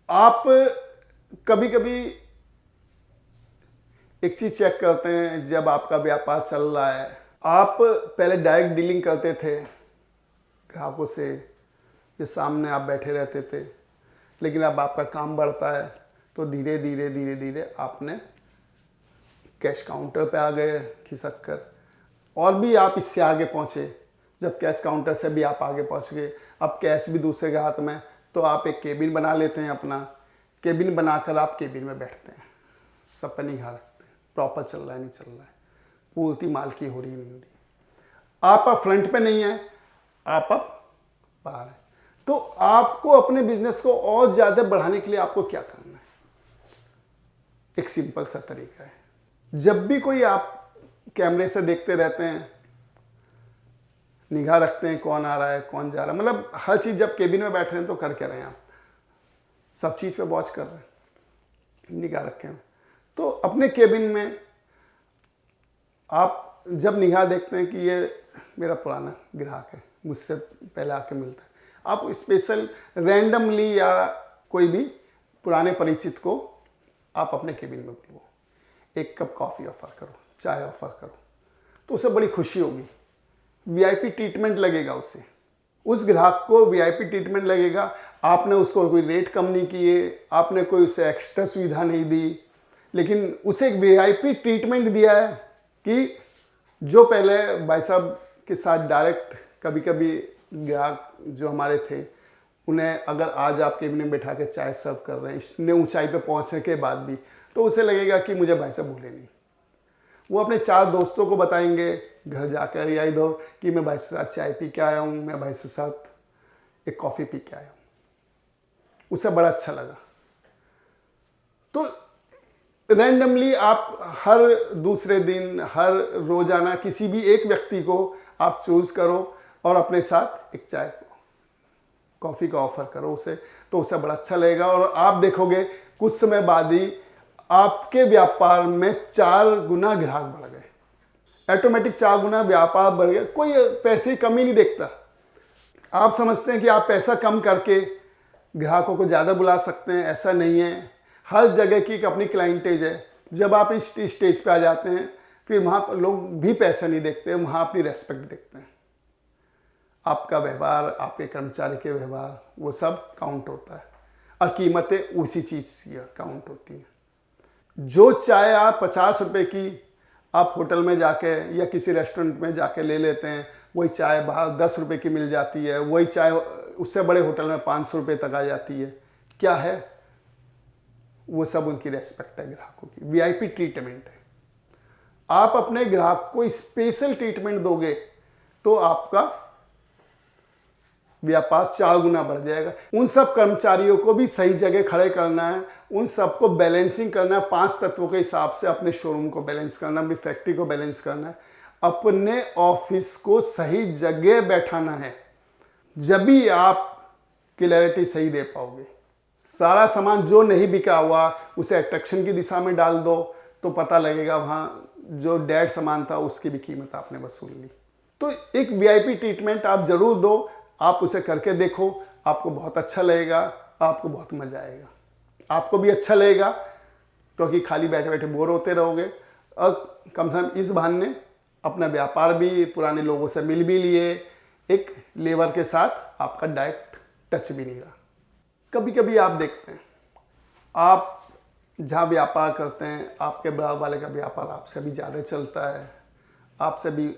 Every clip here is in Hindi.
आप कभी कभी एक चीज चेक करते हैं, जब आपका व्यापार चल रहा है, आप पहले डायरेक्ट डीलिंग करते थे ग्राहकों से, ये सामने आप बैठे रहते थे, लेकिन अब आपका काम बढ़ता है तो धीरे धीरे धीरे धीरे आपने कैश काउंटर पे आ गए खिसक कर, और भी आप इससे आगे पहुंचे। जब कैश काउंटर से भी आप आगे पहुंच गए, अब कैश भी दूसरे के हाथ में, तो आप एक केबिन बना लेते हैं। अपना केबिन बनाकर आप केबिन में बैठते हैं, सब पर निगाह रखते हैं, प्रॉपर चल रहा है नहीं चल रहा है, पूर्ति माल की हो रही नहीं हो रही। आप अब फ्रंट पे नहीं है, आप अब बाहर है। तो आपको अपने बिजनेस को और ज़्यादा बढ़ाने के लिए आपको क्या करना है? एक सिंपल सा तरीका है। जब भी कोई आप कैमरे से देखते रहते हैं, निगाह रखते हैं कौन आ रहा है कौन जा रहा है, मतलब हर चीज़, जब केबिन में बैठ रहे हैं तो कर क्या रहे हैं आप, सब चीज़ पे वॉच कर रहे हैं, निगाह रखे हैं। तो अपने केबिन में आप जब निगाह देखते हैं कि ये मेरा पुराना ग्राहक है, मुझसे पहले आके मिलता है, आप स्पेशल रैंडमली या कोई भी पुराने परिचित को आप अपने केबिन में बुलाओ, एक कप कॉफ़ी ऑफ़र करो, चाय ऑफ़र करो, तो उसे बड़ी खुशी होगी। वीआईपी ट्रीटमेंट लगेगा उसे, उस ग्राहक को वीआईपी ट्रीटमेंट लगेगा। आपने उसको कोई रेट कम नहीं किए, आपने कोई उसे एक्स्ट्रा सुविधा नहीं दी, लेकिन उसे एक वीआईपी ट्रीटमेंट दिया है कि जो पहले भाई साहब के साथ डायरेक्ट कभी कभी ग्राहक जो हमारे थे, उन्हें अगर आज आप केबिन में बैठा के चाय सर्व कर रहे हैं इतने ऊंचाई पे पहुंचने के बाद भी, तो उसे लगेगा कि मुझे भाई साहब भूले नहीं। वो अपने 4 दोस्तों को बताएंगे घर जाकर या इधर कि मैं भाई से साथ चाय पी के आया हूँ, मैं भाई से साथ एक कॉफ़ी पी के आया हूँ, उसे बड़ा अच्छा लगा। तो रैंडमली आप हर दूसरे दिन, हर रोजाना किसी भी एक व्यक्ति को आप चूज करो और अपने साथ एक चाय कॉफ़ी का ऑफर करो उसे, तो उसे बड़ा अच्छा लगेगा। और आप देखोगे कुछ समय बाद ही आपके व्यापार में 4 गुना ग्राहक बढ़ गए, ऑटोमेटिक 4 गुना व्यापार बढ़ गया। कोई पैसे की कमी नहीं देखता। आप समझते हैं कि आप पैसा कम करके ग्राहकों को ज़्यादा बुला सकते हैं, ऐसा नहीं है। हर जगह की एक अपनी क्लाइंटेज है। जब आप इस स्टेज पे आ जाते हैं, फिर वहाँ पर लोग भी पैसा नहीं देखते, वहाँ अपनी रेस्पेक्ट देखते हैं। आपका व्यवहार, आपके कर्मचारी के व्यवहार, वो सब काउंट होता है, और कीमतें उसी चीज़ की काउंट होती हैं। जो चाय आप 50 रुपये की आप होटल में जाके या किसी रेस्टोरेंट में जाके ले लेते हैं, वही चाय बाहर 10 रुपये की मिल जाती है। वही चाय उससे बड़े होटल में 500 रुपये तक आ जाती है। क्या है वो? सब उनकी रेस्पेक्ट है, ग्राहकों की वीआईपी ट्रीटमेंट है। आप अपने ग्राहक को स्पेशल ट्रीटमेंट दोगे तो आपका व्यापार 4 गुना बढ़ जाएगा। उन सब कर्मचारियों को भी सही जगह खड़े करना है, उन सबको बैलेंसिंग करना है, 5 तत्वों के हिसाब से अपने शोरूम को बैलेंस करना है, अपनी फैक्ट्री को बैलेंस करना है, अपने ऑफिस को सही जगह बैठाना है। जब भी आप क्लैरिटी सही दे पाओगे। सारा सामान जो नहीं बिका हुआ उसे अट्रैक्शन की दिशा में डाल दो, तो पता लगेगा वहाँ जो डेड सामान था उसकी भी कीमत आपने वसूल ली। तो एक वीआईपी ट्रीटमेंट आप जरूर दो, आप उसे करके देखो, आपको बहुत अच्छा लगेगा, आपको बहुत मजा आएगा, आपको भी अच्छा लगेगा, क्योंकि खाली बैठे बैठे बोर होते रहोगे। और कम से कम इस बहाने अपना व्यापार भी पुराने लोगों से मिल भी लिए, एक लेबर के साथ आपका डायरेक्ट टच भी नहीं रहा। कभी कभी आप देखते हैं, आप जहाँ व्यापार करते हैं, आपके बराबर वाले का व्यापार आपसे भी ज़्यादा चलता है, आपसे भी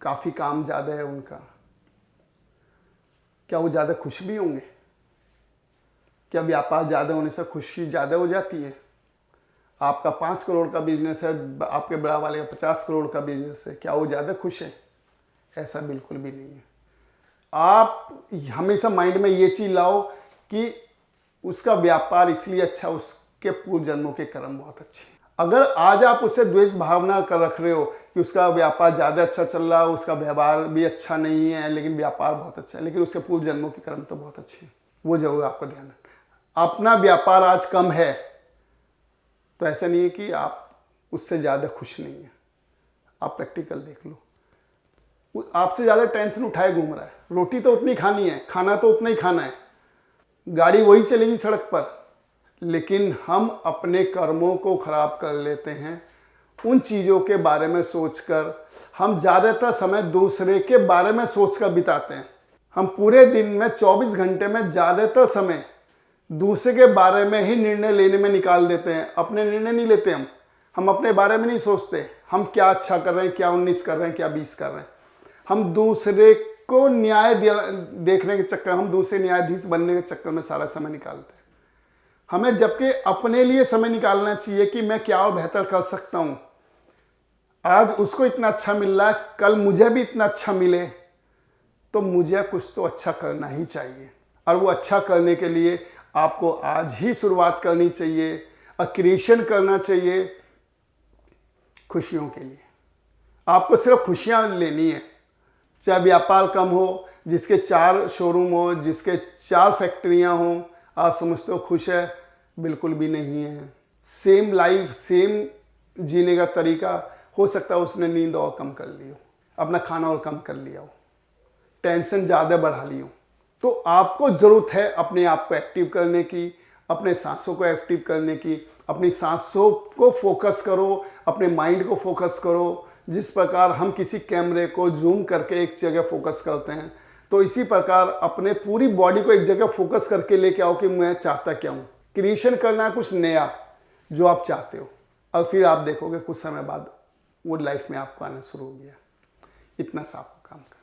काफ़ी काम ज़्यादा है उनका। क्या वो ज़्यादा खुश भी होंगे? क्या व्यापार ज़्यादा होने से खुशी ज़्यादा हो जाती है? आपका 5 करोड़ का बिजनेस है, आपके बराबर वाले का 50 करोड़ का बिजनेस है, क्या वो ज़्यादा खुश है? ऐसा बिल्कुल भी नहीं है। आप हमेशा माइंड में ये चीज़ लाओ कि उसका व्यापार इसलिए अच्छा, उसके पूर्व जन्मों के कर्म बहुत अच्छे। अगर आज आप उससे द्वेष भावना कर रख रहे हो कि उसका व्यापार ज़्यादा अच्छा चल रहा है, उसका व्यवहार भी अच्छा नहीं है लेकिन व्यापार बहुत अच्छा है, लेकिन उसके पूर्व जन्मों के कर्म तो बहुत अच्छे हैं, वो जरूर आपको ध्यान रखना। अपना व्यापार आज कम है तो ऐसा नहीं है कि आप उससे ज़्यादा खुश नहीं हैं। आप प्रैक्टिकल देख लो, आपसे ज़्यादा टेंशन उठाए घूम रहा है। रोटी तो उतनी खानी है, खाना तो उतना ही खाना है, गाड़ी वही चलेगी सड़क पर, लेकिन हम अपने कर्मों को खराब कर लेते हैं। उन चीज़ों के बारे में सोचकर हम ज़्यादातर समय दूसरे के बारे में सोचकर बिताते हैं। हम पूरे दिन में 24 घंटे में ज़्यादातर समय दूसरे के बारे में ही निर्णय लेने में निकाल देते हैं। अपने निर्णय नहीं लेते हम अपने बारे में नहीं सोचते हम क्या अच्छा कर रहे हैं, क्या 19 कर रहे हैं, क्या 20 कर रहे हैं। हम दूसरे को न्याय देखने के चक्कर, हम दूसरे न्यायाधीश बनने के चक्कर में सारा समय निकालते हैं। हमें जबकि अपने लिए समय निकालना चाहिए कि मैं क्या और बेहतर कर सकता हूँ। आज उसको इतना अच्छा मिल रहा है, कल मुझे भी इतना अच्छा मिले, तो मुझे कुछ तो अच्छा करना ही चाहिए। और वो अच्छा करने के लिए आपको आज ही शुरुआत करनी चाहिए और क्रिएशन करना चाहिए खुशियों के लिए। आपको सिर्फ खुशियाँ लेनी है, चाहे व्यापार कम हो, जिसके 4 शोरूम हो, जिसके 4 फैक्ट्रियाँ हों, आप समझते हो खुश है? बिल्कुल भी नहीं है। सेम लाइफ, सेम जीने का तरीका, हो सकता है उसने नींद और कम कर ली हो, अपना खाना और कम कर लिया हो, टेंशन ज़्यादा बढ़ा ली हो। तो आपको ज़रूरत है अपने आप को एक्टिव करने की, अपने सांसों को एक्टिव करने की। अपनी सांसों को फोकस करो, अपने माइंड को फोकस करो। जिस प्रकार हम किसी कैमरे को जूम करके एक जगह फोकस करते हैं, तो इसी प्रकार अपने पूरी बॉडी को एक जगह फोकस करके लेके आओ कि मैं चाहता क्या हूँ। क्रिएशन करना है कुछ नया जो आप चाहते हो, और फिर आप देखोगे कुछ समय बाद वो लाइफ में आपको आना शुरू हो गया। इतना सा आपको काम करना।